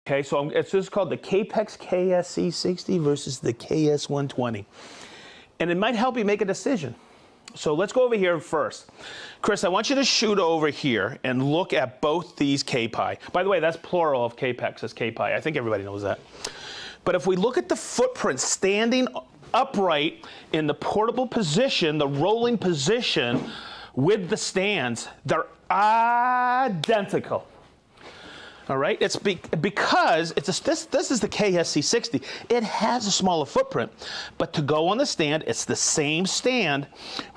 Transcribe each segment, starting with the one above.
Okay, so it's just called the Capex KSC60 versus the KS120. And it might help you make a decision. So let's go over here first. Chris, I want you to shoot over here and look at both these Kpi. By the way, that's plural of Capex as Kpi. I think everybody knows that. But if we look at the footprint standing upright in the portable position, the rolling position with the stands, they're identical. All right, it's because this is the KSC60. It has a smaller footprint, but to go on the stand, it's the same stand.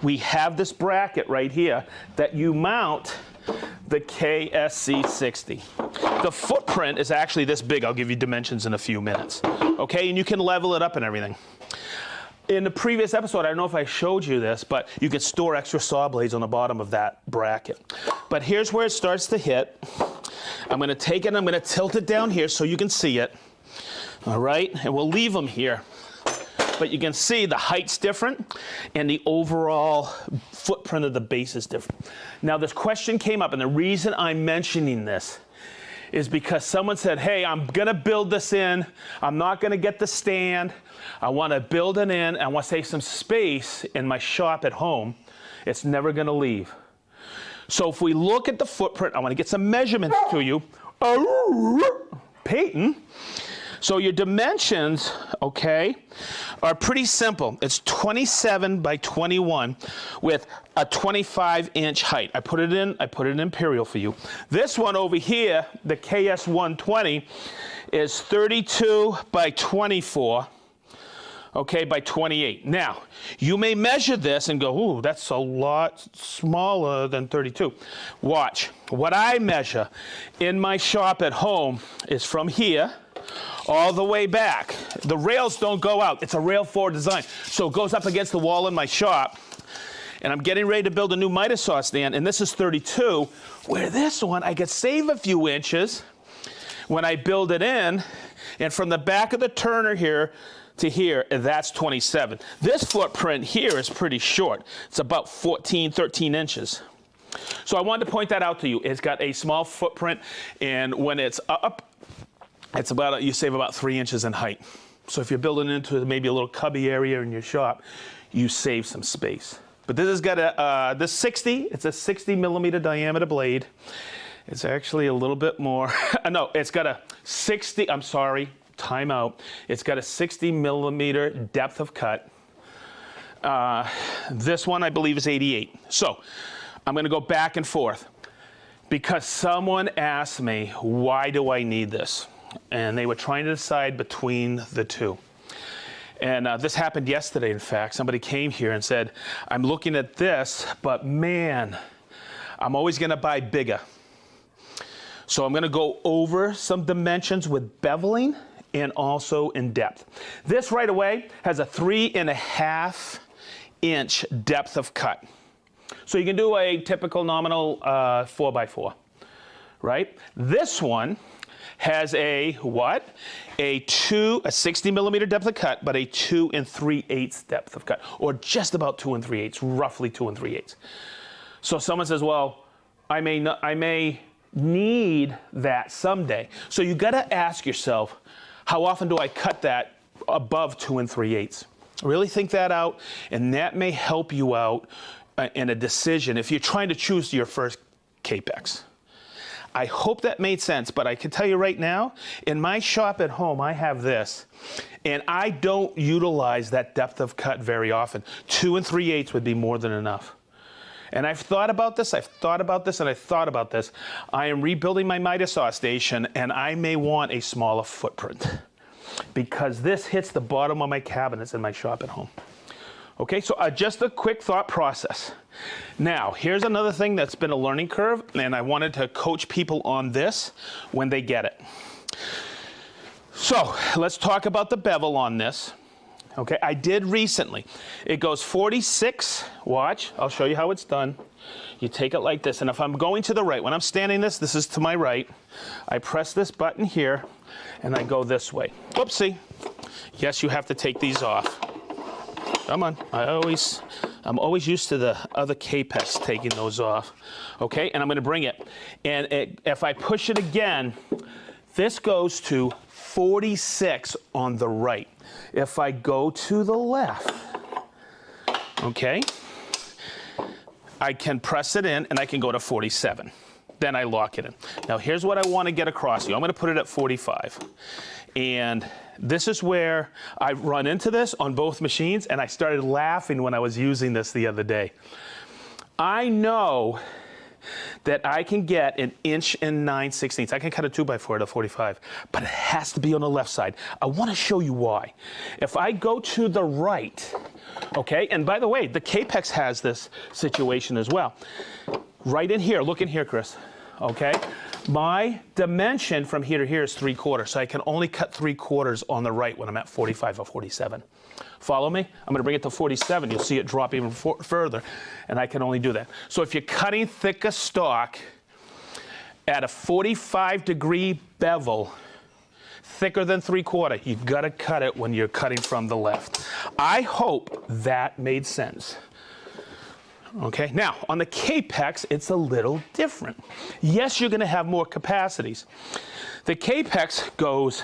We have this bracket right here that you mount the KSC60. The footprint is actually this big. I'll give you dimensions in a few minutes. Okay, and you can level it up and everything. In the previous episode, I don't know if I showed you this, but you can store extra saw blades on the bottom of that bracket. But here's where it starts to hit. I'm going to take it, I'm going to tilt it down here so you can see it. All right, and we'll leave them here. But you can see the height's different and the overall footprint of the base is different. Now this question came up, and the reason I'm mentioning this is because someone said, hey, I'm going to build this in. I'm not going to get the stand. I want to build it in. I want to save some space in my shop at home. It's never going to leave. So if we look at the footprint, I want to get some measurements to you. Peyton. So your dimensions, okay, are pretty simple. It's 27 by 21 with a 25-inch height. I put it in imperial for you. This one over here, the KS120, is 32 by 24. Okay, by 28. Now, you may measure this and go, ooh, that's a lot smaller than 32. Watch. What I measure in my shop at home is from here all the way back. The rails don't go out. It's a rail forward design. So it goes up against the wall in my shop. And I'm getting ready to build a new miter saw stand, and this is 32, where this one, I could save a few inches when I build it in, and from the back of the turner here to here, that's 27. This footprint here is pretty short. It's about 13 inches. So I wanted to point that out to you. It's got a small footprint, and when it's up, it's about, you save about 3 inches in height. So if you're building into maybe a little cubby area in your shop, you save some space. But this has got a, it's a 60 millimeter diameter blade. It's actually a little bit more, no, it's got a 60, I'm sorry, time out. It's got a 60 millimeter depth of cut. This one I believe is 88. So I'm gonna go back and forth because someone asked me, why do I need this? And they were trying to decide between the two. And this happened yesterday, in fact. Somebody came here and said, I'm looking at this, but man, I'm always gonna buy bigger. So I'm gonna go over some dimensions with beveling and also in depth. This right away has a 3.5 inch depth of cut. So you can do a typical nominal 4x4, right? This one has a what? A 60 millimeter depth of cut, but a 2 3/8 depth of cut, or just about 2 3/8, roughly 2 3/8. So someone says, well, I may need that someday. So you gotta ask yourself, how often do I cut that above 2 3/8? Really think that out, and that may help you out in a decision if you're trying to choose your first Capex. I hope that made sense, but I can tell you right now, in my shop at home, I have this, and I don't utilize that depth of cut very often. 2 3/8 would be more than enough. And I've thought about this, and I've thought about this. I am rebuilding my miter saw station, and I may want a smaller footprint because this hits the bottom of my cabinets in my shop at home. Okay, so just a quick thought process. Now, here's another thing that's been a learning curve, and I wanted to coach people on this when they get it. So, let's talk about the bevel on this. Okay, I did recently. It goes 46, watch, I'll show you how it's done. You take it like this, and if I'm going to the right, when I'm standing this is to my right. I press this button here, and I go this way. Oopsie. Yes, you have to take these off. Come on, I'm always used to the other Capex taking those off. Okay, and I'm gonna bring it. And if I push it again, This goes to 46 on the right. If I go to the left, okay, I can press it in and I can go to 47. Then I lock it in. Now here's what I want to get across to you. I'm going to put it at 45. And this is where I run into this on both machines, and I started laughing when I was using this the other day. I know that I can get 1 9/16 inches. I can cut a 2x4 at 45, but it has to be on the left side. I want to show you why. If I go to the right, okay, and by the way, the Capex has this situation as well. Right in here, look in here, Chris, okay? My dimension from here to here is 3/4, so I can only cut 3/4 on the right when I'm at 45 or 47. Follow me? I'm going to bring it to 47. You'll see it drop even further, and I can only do that. So if you're cutting thicker stock at a 45-degree bevel, thicker than 3/4, you've got to cut it when you're cutting from the left. I hope that made sense. Okay, now on the Capex, it's a little different. Yes, you're going to have more capacities. The Capex goes,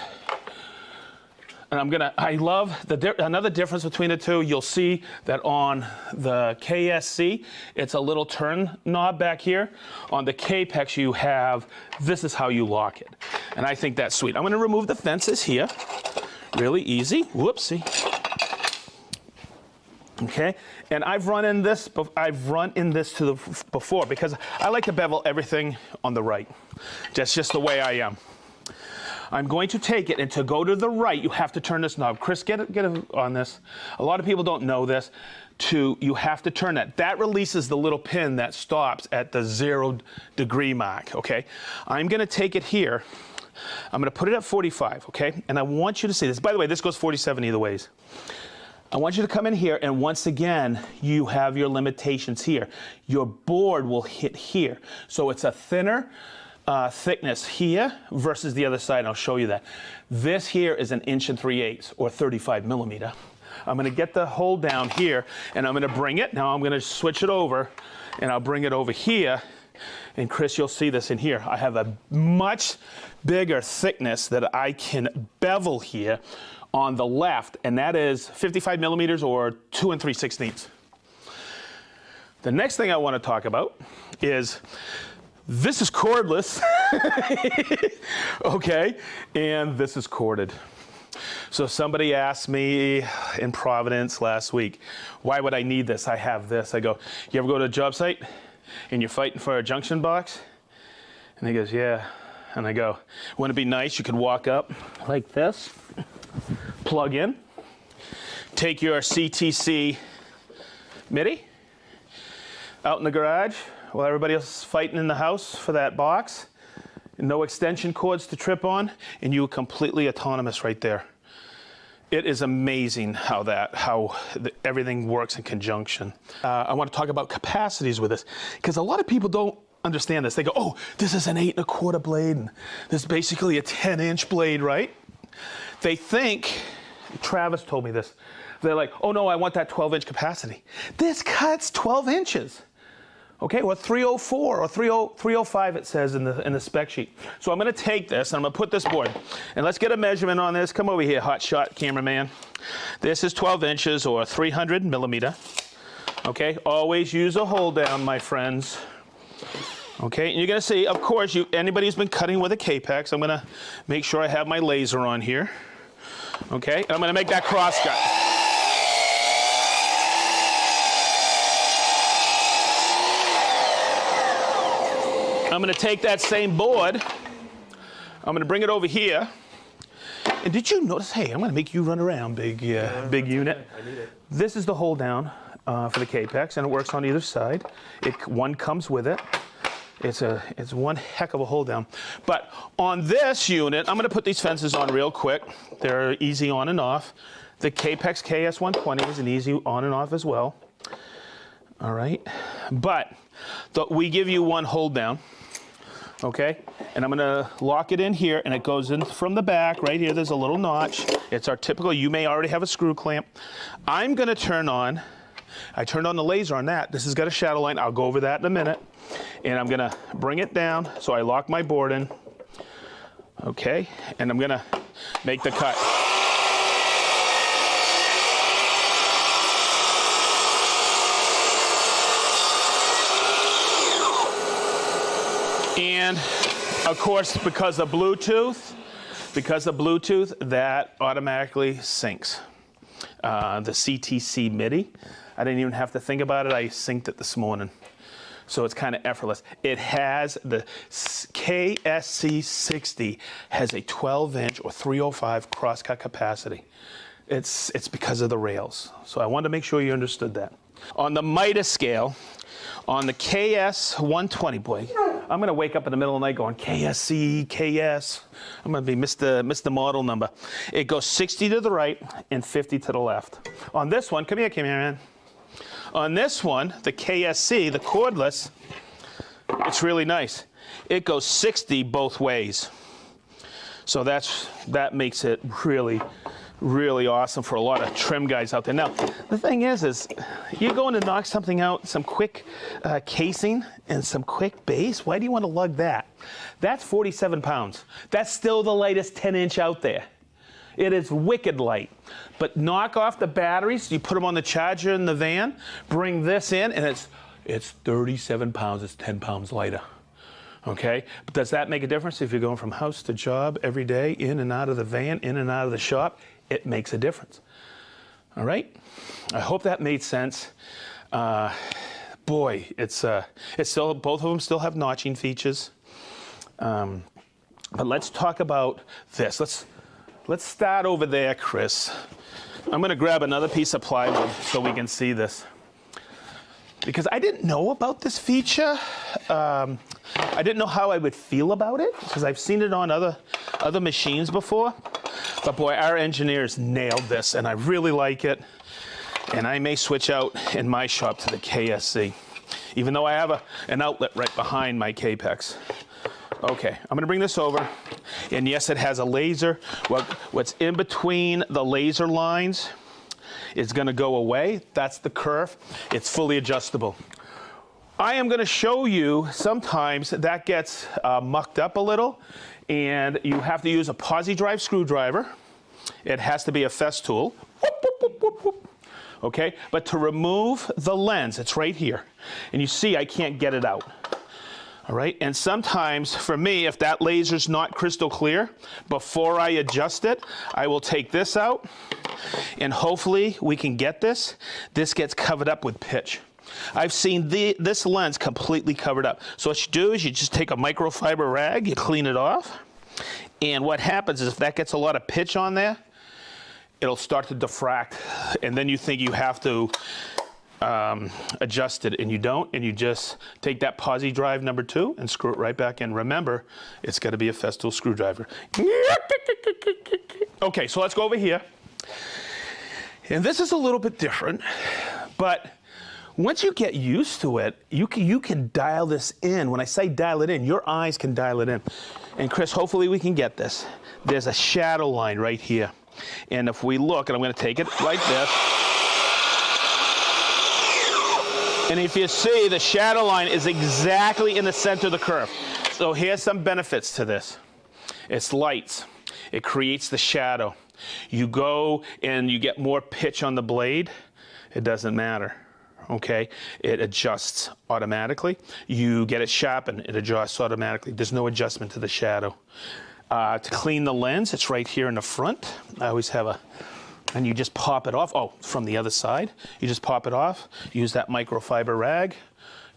and I love another difference between the two. You'll see that on the KSC, it's a little turn knob back here. On the Capex, you have, this is how you lock it. And I think that's sweet. I'm going to remove the fences here. Really easy. Whoopsie. Okay, and I've run in this before because I like to bevel everything on the right. That's just the way I am. I'm going to take it, and to go to the right, you have to turn this knob. Chris, get it on this. A lot of people don't know this. You have to turn that. That releases the little pin that stops at the 0-degree mark, okay? I'm going to take it here. I'm going to put it at 45, okay? And I want you to see this. By the way, this goes 47 either ways. I want you to come in here, and once again, you have your limitations here. Your board will hit here. So it's a thinner thickness here versus the other side. I'll show you that. This here is 1 3/8 inches or 35 millimeter. I'm going to get the hole down here, and I'm going to bring it. Now I'm going to switch it over, and I'll bring it over here. And Chris, you'll see this in here. I have a much bigger thickness that I can bevel here on the left, and that is 55 millimeters or 2 3/16. The next thing I want to talk about is this is cordless, okay, and this is corded. So somebody asked me in Providence last week, why would I need this? I have this. I go, you ever go to a job site and you're fighting for a junction box? And he goes, yeah. And I go, wouldn't it be nice? You could walk up like this, plug in, take your CTC MIDI out in the garage while everybody else is fighting in the house for that box. No extension cords to trip on, and you're completely autonomous right there. It is amazing how everything works in conjunction. I want to talk about capacities with this, because a lot of people don't understand this. They go, oh, this is an 8 1/4 blade, and this is basically a 10-inch blade, right? They think, Travis told me this, they're like, oh no, I want that 12-inch capacity. This cuts 12 inches. Okay, or 304 or 305 it says in the spec sheet. So I'm going to take this and I'm going to put this board, and let's get a measurement on this. Come over here, hot shot cameraman. This is 12 inches or 300 millimeter. Okay, always use a hold down, my friends. Okay, and you're going to see, of course, anybody who's been cutting with a Capex, I'm going to make sure I have my laser on here. Okay, and I'm going to make that cross cut. I'm going to take that same board, I'm going to bring it over here, and did you notice, hey, I'm going to make you run around, big unit. I need it. This is the hold down for the Capex, and it works on either side. One comes with it. It's one heck of a hold down. But on this unit, I'm going to put these fences on real quick. They're easy on and off. The Capex KS120 is an easy on and off as well. All right, but we give you one hold down. Okay, and I'm going to lock it in here, and it goes in from the back. Right here, there's a little notch. It's our typical, you may already have a screw clamp. I'm going to I turned on the laser on that. This has got a shadow line. I'll go over that in a minute. And I'm going to bring it down, so I lock my board in. Okay, and I'm gonna make the cut. And of course, because of Bluetooth, that automatically syncs. The CTC MIDI, I didn't even have to think about it. I synced it this morning. So it's kind of effortless. It has the KSC60 has a 12-inch or 305 crosscut capacity. It's because of the rails. So I wanted to make sure you understood that. On the Midas scale, on the KS120, boy, I'm going to wake up in the middle of the night going KSC, KS. I'm going to be miss the model number. It goes 60 to the right and 50 to the left. On this one, come here, man. On this one, the KSC, the cordless, it's really nice. It goes 60 both ways. So that makes it really, really awesome for a lot of trim guys out there. Now, the thing is you're going to knock something out, some quick casing and some quick base. Why do you want to lug that? That's 47 pounds. That's still the lightest 10-inch out there. It is wicked light. But knock off the batteries, you put them on the charger in the van, bring this in, and it's 37 pounds, it's 10 pounds lighter. Okay? But does that make a difference if you're going from house to job every day, in and out of the van, in and out of the shop? It makes a difference. All right? I hope that made sense. Boy, it's still, both of them still have notching features. But let's talk about this. Let's start over there, Chris. I'm going to grab another piece of plywood so we can see this. Because I didn't know about this feature. I didn't know how I would feel about it, because I've seen it on other machines before. But boy, our engineers nailed this, and I really like it. And I may switch out in my shop to the KSC, even though I have an outlet right behind my Capex. Okay, I'm gonna bring this over. And yes, it has a laser. What's in between the laser lines is gonna go away. That's the curve. It's fully adjustable. I am gonna show you sometimes that gets mucked up a little, and you have to use a posi drive screwdriver. It has to be a Festool. Whoop, whoop, whoop, whoop, whoop. Okay, but to remove the lens, it's right here. And you see I can't get it out. All right, and sometimes for me, if that laser's not crystal clear, before I adjust it, I will take this out, and hopefully we can get this. This gets covered up with pitch. I've seen this lens completely covered up. So what you do is you just take a microfiber rag, you clean it off, and what happens is if that gets a lot of pitch on there, it'll start to diffract, and then you think you have to adjust it, and you don't, and you just take that posi drive number 2 and screw it right back in. Remember, it's got to be a Festool screwdriver. Okay, so let's go over here. And this is a little bit different, but once you get used to it, you can dial this in. When I say dial it in, your eyes can dial it in. And Chris, hopefully we can get this. There's a shadow line right here. And if we look, and I'm going to take it like this, and if you see, the shadow line is exactly in the center of the curve. So here's some benefits to this. It's lights. It creates the shadow. You go and you get more pitch on the blade. It doesn't matter, okay? It adjusts automatically. You get it sharpened, it adjusts automatically. There's no adjustment to the shadow. To clean the lens, it's right here in the front. I always have and you just pop it off. Oh, from the other side. You just pop it off, use that microfiber rag,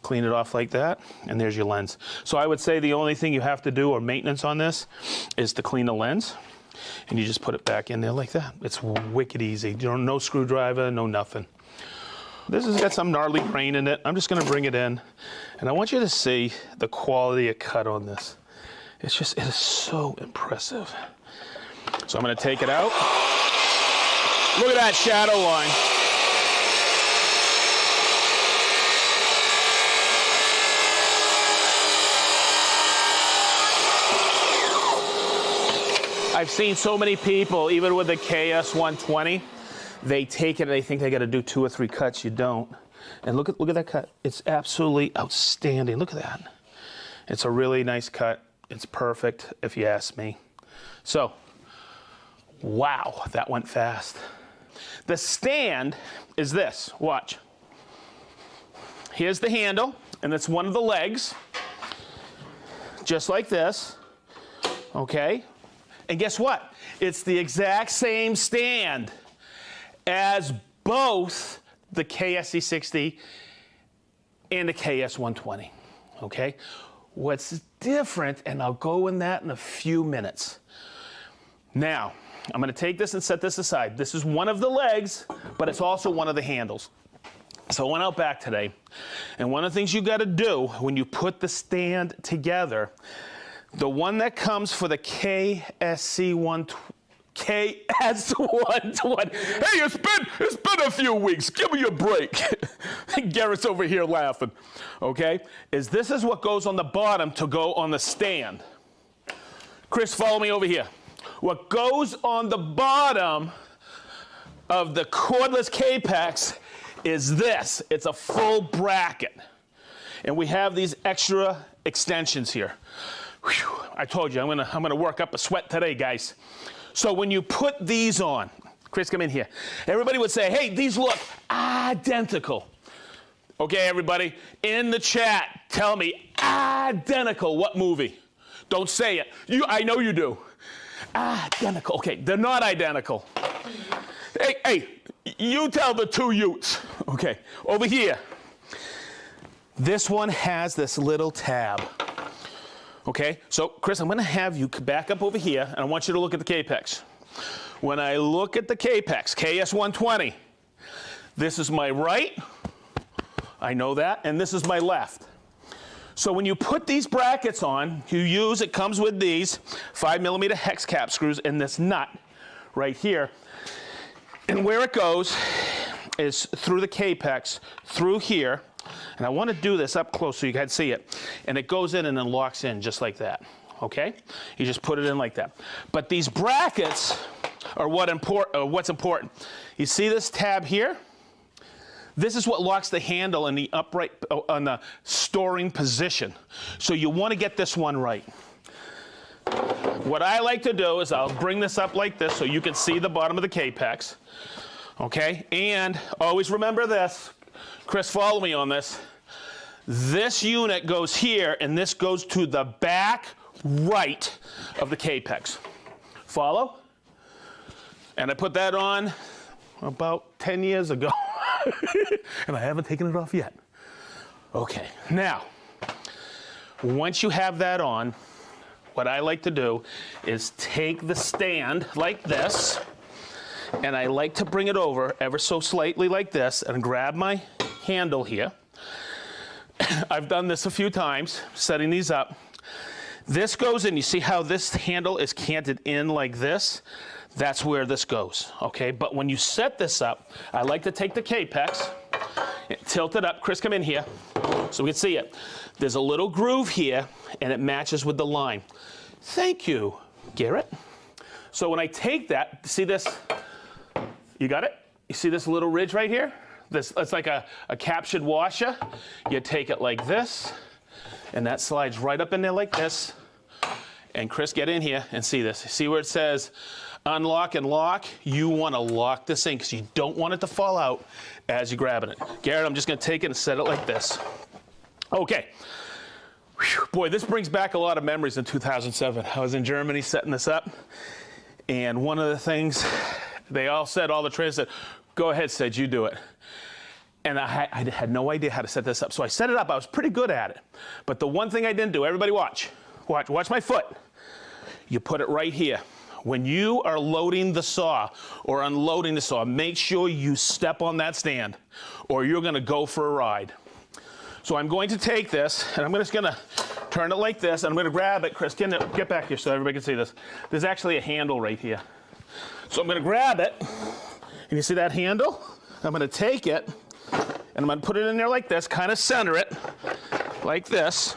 clean it off like that, and there's your lens. So I would say the only thing you have to do, or maintenance on this, is to clean the lens, and you just put it back in there like that. It's wicked easy. No screwdriver, no nothing. This has got some gnarly grain in it. I'm just gonna bring it in, and I want you to see the quality of cut on this. It is so impressive. So I'm gonna take it out. Look at that shadow line. I've seen so many people, even with the KS120, they take it and they think they got to do 2 or 3 cuts. You don't. And look at that cut. It's absolutely outstanding. Look at that. It's a really nice cut. It's perfect, if you ask me. So, wow, that went fast. The stand is this, watch. Here's the handle, and it's one of the legs, just like this, okay? And guess what? It's the exact same stand as both the KSC60 and the KS120, okay? What's different, and I'll go in that in a few minutes. Now, I'm gonna take this and set this aside. This is one of the legs, but it's also one of the handles. So I went out back today, and one of the things you gotta do when you put the stand together, the one that comes for the KSC120, hey, it's been a few weeks. Give me a break. Garrett's over here laughing. Okay, this is what goes on the bottom to go on the stand. Chris, follow me over here. What goes on the bottom of the cordless K-Pex is this. It's a full bracket, and we have these extra extensions here. Whew, I told you I'm gonna work up a sweat today, guys. So when you put these on, Chris, come in here. Everybody would say, hey, these look identical. Okay, everybody, in the chat, tell me, identical, what movie? Don't say it. I know you do. Identical. Okay, they're not identical. Hey, you tell the two Utes. Okay, over here. This one has this little tab. Okay, so Chris, I'm gonna have you back up over here, and I want you to look at the K-Pex. When I look at the K-Pex, KS120, this is my right, I know that, and this is my left. So when you put these brackets on, it comes with these 5mm hex cap screws and this nut right here. And where it goes is through the K-Pex, through here, and I want to do this up close so you can see it. And it goes in and then locks in just like that, okay? You just put it in like that. But these brackets are what's important. You see this tab here? This is what locks the handle in the upright, on the storing position. So you want to get this one right. What I like to do is I'll bring this up like this so you can see the bottom of the K-Pex, okay? And always remember this. Chris, follow me on this. This unit goes here, and this goes to the back right of the K-Pex. Follow? And I put that on about 10 years ago, and I haven't taken it off yet. Okay, now, once you have that on, what I like to do is take the stand like this, and I like to bring it over ever so slightly like this, and grab my handle here. I've done this a few times, setting these up. This goes in, you see how this handle is canted in like this? That's where this goes, okay? But when you set this up, I like to take the K-Pex, tilt it up. Chris, come in here so we can see it. There's a little groove here, and it matches with the line. Thank you, Garrett. So when I take that, see this? You got it? You see this little ridge right here? It's like a captured washer. You take it like this, and that slides right up in there like this. And Chris, get in here and see this. See where it says unlock and lock? You want to lock this in because you don't want it to fall out as you're grabbing it. Garrett, I'm just going to take it and set it like this. Okay. Whew. Boy, this brings back a lot of memories in 2007. I was in Germany setting this up, and one of the things they all said, all the trainers said, go ahead, Sid, you do it. And I had no idea how to set this up. So I set it up. I was pretty good at it. But the one thing I didn't do, everybody watch. Watch my foot. You put it right here. When you are loading the saw or unloading the saw, make sure you step on that stand or you're going to go for a ride. So I'm going to take this, and I'm just going to turn it like this, and I'm going to grab it. Chris, get back here so everybody can see this. There's actually a handle right here. So I'm going to grab it, and you see that handle? I'm going to take it, and I'm going to put it in there like this, kind of center it like this.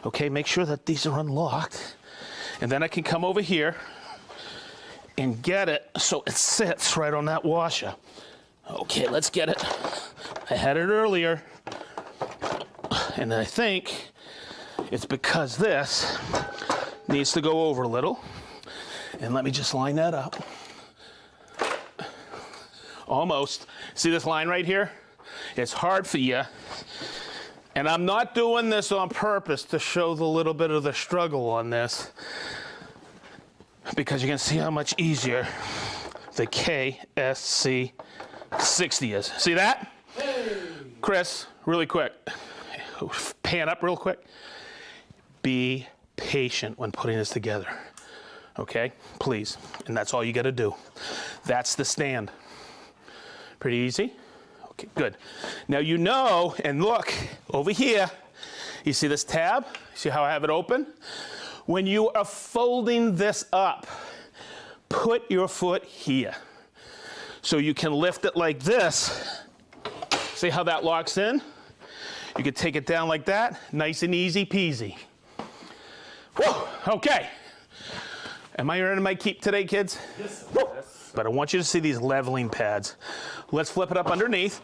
Okay, make sure that these are unlocked. And then I can come over here and get it so it sits right on that washer. Okay, let's get it. I had it earlier, and I think it's because this needs to go over a little. And let me just line that up. Almost. See this line right here? It's hard for you. And I'm not doing this on purpose to show the little bit of the struggle on this, because you can see how much easier the KSC 60 is. See that? Hey. Chris, really quick. Pan up real quick. Be patient when putting this together. Okay? Please. And that's all you got to do. That's the stand. Pretty easy? Okay, good. Now you know, and look, over here, you see this tab? See how I have it open? When you are folding this up, put your foot here. So you can lift it like this. See how that locks in? You can take it down like that. Nice and easy peasy. Whoa, okay. Am I earning my keep today, kids? Yes, sir. Yes. But I want you to see these leveling pads. Let's flip it up underneath.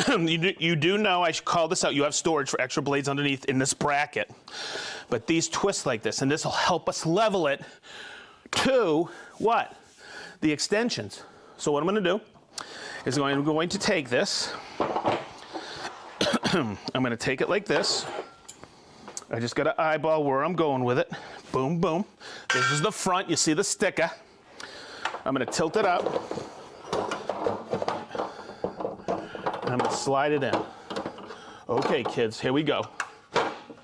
You do know I should call this out. You have storage for extra blades underneath in this bracket. But these twist like this, and this will help us level it to what? The extensions. So what I'm going to do is I'm going to take this. I'm going to take it like this. I just got to eyeball where I'm going with it. Boom, boom. This is the front. You see the sticker. I'm going to tilt it up. And I'm going to slide it in. Okay, kids, here we go.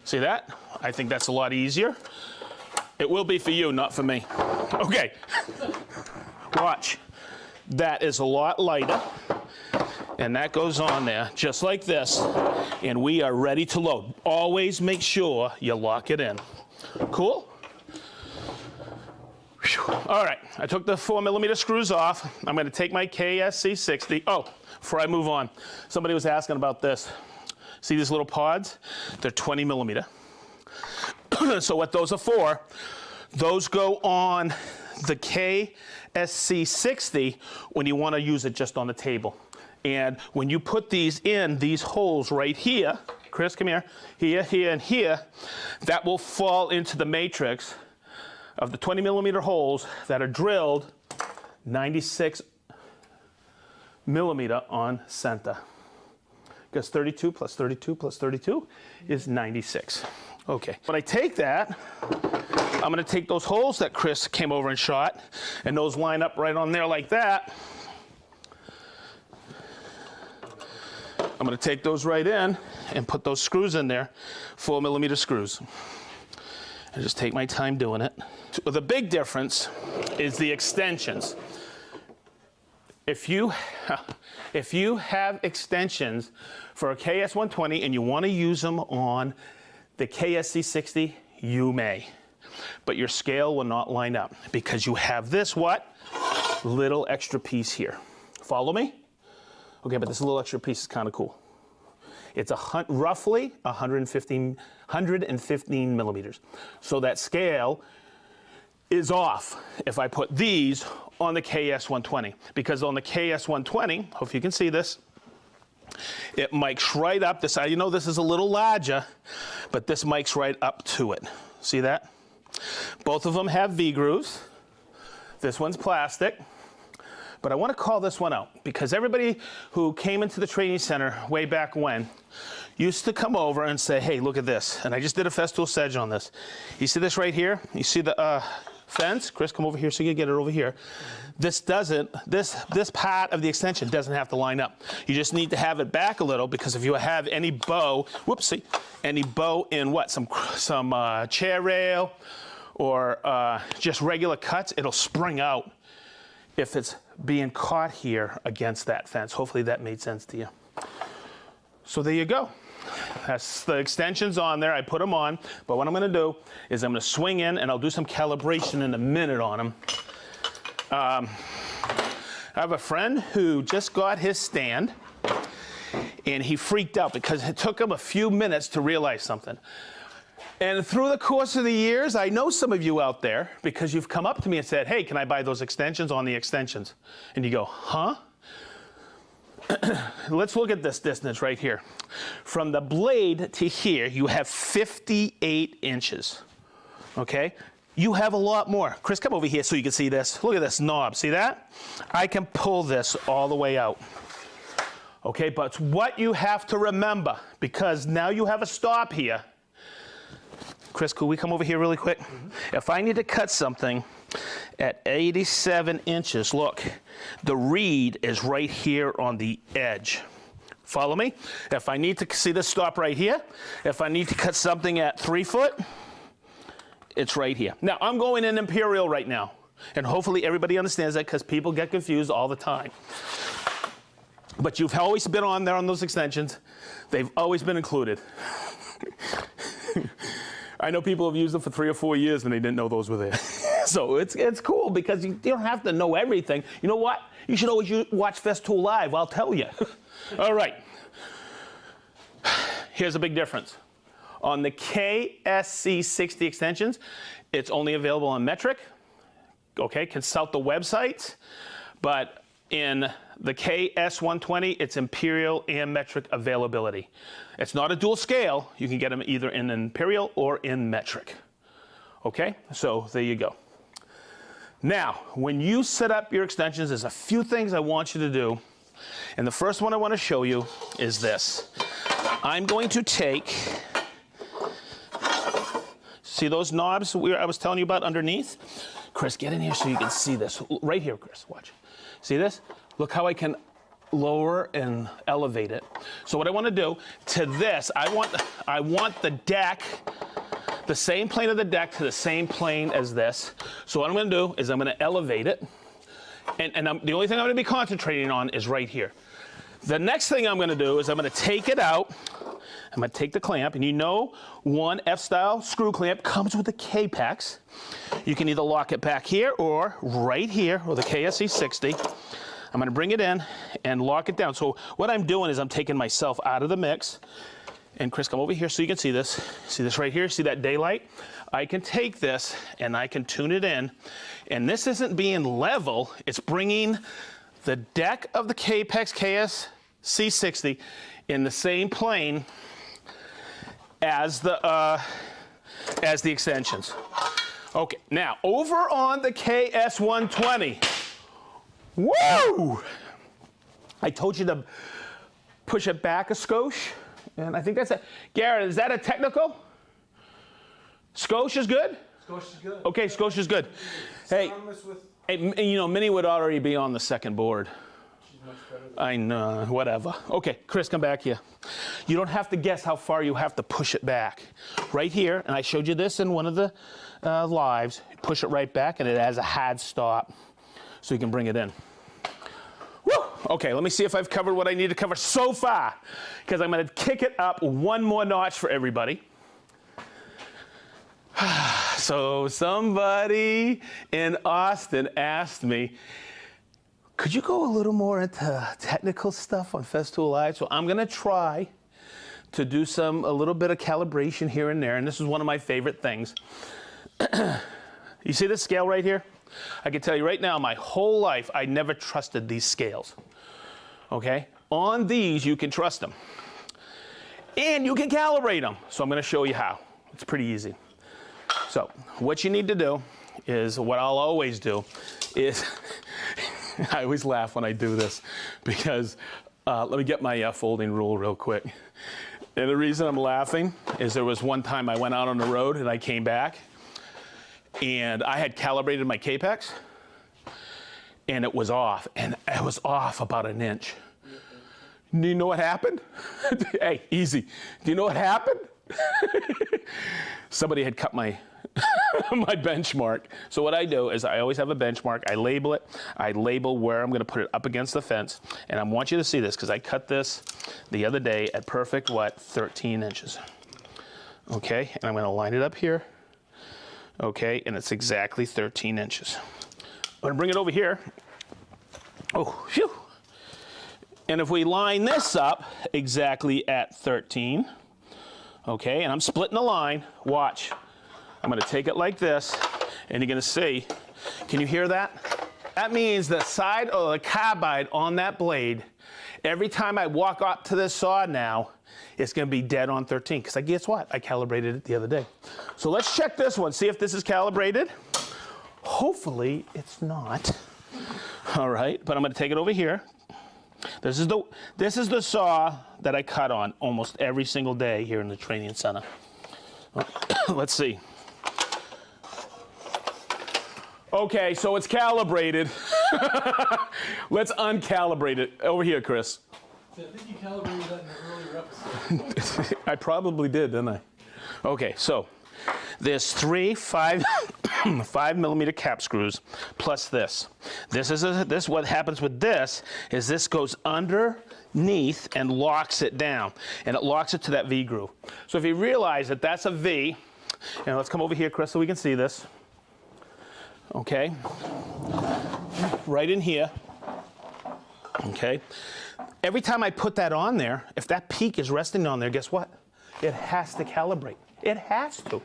See that? I think that's a lot easier. It will be for you, not for me. Okay. Watch. That is a lot lighter. And that goes on there just like this. And we are ready to load. Always make sure you lock it in. Cool? Whew. All right, I took the 4mm screws off. I'm going to take my KSC 60. Oh, before I move on, somebody was asking about this. See these little pods? They're 20mm. So what those are for, those go on the KSC 60 when you want to use it just on the table. And when you put these in, these holes right here, Chris, come here, here, here, and here, that will fall into the matrix of the 20mm holes that are drilled 96mm on center. Because 32 plus 32 plus 32 is 96. Okay, when I take that, I'm going to take those holes that Chris came over and shot, and those line up right on there like that. I'm going to take those right in and put those screws in there, 4mm screws. I just take my time doing it. So the big difference is the extensions. If you have extensions for a KS120 and you want to use them on the KSC 60, you may. But your scale will not line up because you have this what? Little extra piece here. Follow me? Okay, but this little extra piece is kind of cool. It's roughly 115 millimeters. So that scale is off if I put these on the KS120. Because on the KS120, hope you can see this, it mics right up. This side, you know this is a little larger, but this mics right up to it. See that? Both of them have V-grooves. This one's plastic. But I want to call this one out because everybody who came into the training center way back when used to come over and say, hey, look at this. And I just did a Festool sedge on this. You see this right here? You see the fence? Chris, come over here so you can get it over here. This part of the extension doesn't have to line up. You just need to have it back a little because if you have any bow, whoopsie, any bow in what? Some chair rail or just regular cuts, it'll spring out if it's being caught here against that fence. Hopefully that made sense to you. So there you go. That's the extensions on there. I put them on, but what I'm going to do is I'm going to swing in and I'll do some calibration in a minute on them. I have a friend who just got his stand and he freaked out because it took him a few minutes to realize something. And through the course of the years, I know some of you out there because you've come up to me and said, hey, can I buy those extensions on the extensions? And you go, huh? Let's look at this distance right here. From the blade to here, you have 58 inches, okay? you have a lot more. Chris, come over here so you can see this. Look at this knob, see that? I can pull this all the way out. Okay, but what you have to remember, because now you have a stop here. Chris, could we come over here really quick? If I need to cut something at 87 inches, look, the reed is right here on the edge. Follow me? If I need to see this stop right here, if I need to cut something at 3 foot, it's right here. Now, I'm going in imperial right now, and hopefully everybody understands that because people get confused all the time. But you've always been on there on those extensions. They've always been included. I know people have used them for 3 or 4 years and they didn't know those were there. So it's cool because you don't have to know everything. You know what? You should always watch Festool live, I'll tell you. All right. Here's a big difference. On the KSC60 extensions, it's only available on metric. Okay, consult the website. But in the KS120, it's imperial and metric availability. It's not a dual scale. You can get them either in imperial or in metric. Okay, so there you go. Now, when you set up your extensions, there's a few things I want you to do. And the first one I want to show you is this. I'm going to take, see those knobs I was telling you about underneath? Chris, get in here so you can see this. Right here, Chris, watch. See this? Look how I can lower and elevate it. So what I want to do to this, I want the deck, the same plane of the deck to the same plane as this. So what I'm going to do is I'm going to elevate it. And the only thing I'm going to be concentrating on is right here. The next thing I'm going to do is I'm going to take it out. I'm going to take the clamp, and you know one F-style screw clamp comes with a K-PEX. You can either lock it back here or right here with a KSC60. I'm going to bring it in and lock it down. So what I'm doing is I'm taking myself out of the mix. And Chris, come over here so you can see this. See this right here? See that daylight? I can take this and I can tune it in. And this isn't being level. It's bringing the deck of the K-PEX KSC60 in the same plane as the extensions. Okay, now over on the KS120. Woo! I told you to push it back a skosh, and I think that's it. Garrett, is that a technical? Skosh is good? Skosh is good. Okay, skosh is good. Hey, you know, Minnie would already be on the second board. She's much better than I know, whatever. Okay, Chris, come back here. You don't have to guess how far you have to push it back. Right here, and I showed you this in one of the lives. Push it right back, and it has a hard stop, so you can bring it in. Woo! Okay, let me see if I've covered what I need to cover so far, because I'm going to kick it up one more notch for everybody. So somebody in Austin asked me, could you go a little more into technical stuff on Festool Live? So I'm going to try to do a little bit of calibration here and there, and this is one of my favorite things. You see this scale right here? I can tell you right now, my whole life, I never trusted these scales. Okay? On these, you can trust them. And you can calibrate them. So I'm going to show you how. It's pretty easy. So what you need to do is, what I'll always do is, I always laugh when I do this because, let me get my folding rule real quick. And the reason I'm laughing is there was one time I went out on the road and I came back and I had calibrated my K-PEX and it was off, and it was off about an inch. Do you know what happened? Hey, easy. Do you know what happened? Somebody had cut my my benchmark. So what I do is I always have a benchmark. I label it. I label where I'm going to put it up against the fence. And I want you to see this because I cut this the other day at perfect, 13 inches. Okay, and I'm going to line it up here. Okay, and it's exactly 13 inches. I'm going to bring it over here. Oh, phew. And if we line this up exactly at 13, okay, and I'm splitting the line, watch. I'm going to take it like this, and you're going to see, can you hear that? That means the side of the carbide on that blade, every time I walk up to this saw now, it's going to be dead on 13, because guess what? I calibrated it the other day. So let's check this one, see if this is calibrated. Hopefully it's not. All right, but I'm gonna take it over here. This is the saw that I cut on almost every single day here in the training center. Let's see. Okay, so it's calibrated. Let's uncalibrate it. Over here, Chris. I think you calibrated that in an earlier episode. I probably did, didn't I? Okay, so there's 3 5mm cap screws plus this. What happens with this is this goes underneath and locks it down, and it locks it to that V groove. So if you realize that that's a V, and let's come over here, Chris, so we can see this. Okay, right in here. Okay, every time I put that on there, if that peak is resting on there, guess what? It has to calibrate. It has to.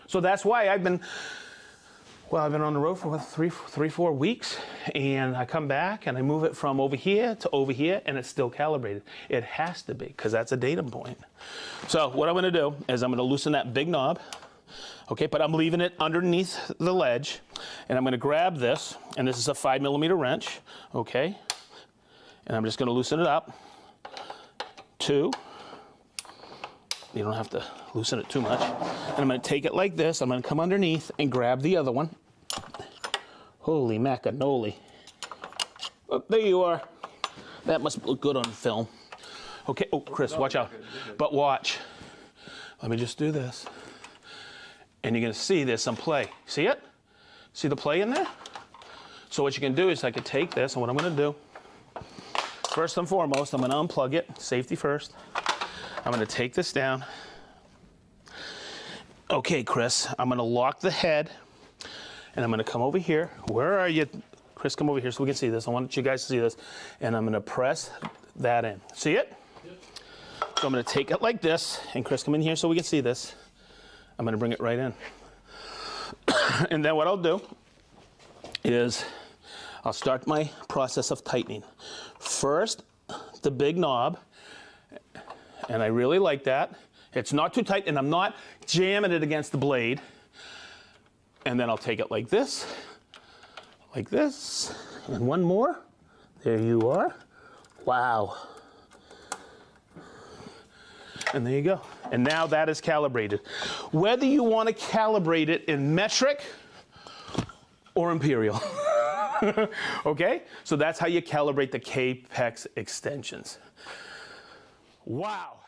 So that's why I've been on the road for what, 4 weeks, and I come back and I move it from over here to over here, and it's still calibrated. It has to be, because that's a datum point. So what I'm gonna do is I'm gonna loosen that big knob, okay, but I'm leaving it underneath the ledge, and I'm gonna grab this, and this is a 5mm wrench, okay, and I'm just gonna loosen it up. 2. You don't have to loosen it too much. And I'm gonna take it like this. I'm gonna come underneath and grab the other one. Holy macanoli. Oh, there you are. That must look good on film. Okay, oh, Chris, watch out. But watch. Let me just do this. And you're gonna see there's some play. See it? See the play in there? So what you can do is I can take this, and what I'm gonna do, first and foremost, I'm gonna unplug it, safety first. I'm gonna take this down. Okay, Chris, I'm gonna lock the head, and I'm gonna come over here. Where are you? Chris, come over here so we can see this. I want you guys to see this. And I'm gonna press that in. See it? Yep. So I'm gonna take it like this, and Chris, come in here so we can see this. I'm gonna bring it right in. And then what I'll do is I'll start my process of tightening. First, the big knob, and I really like that. It's not too tight, and I'm not jamming it against the blade. And then I'll take it like this, and one more. There you are. Wow. And there you go. And now that is calibrated. Whether you want to calibrate it in metric or imperial. Okay? So that's how you calibrate the K-PEX extensions. Wow.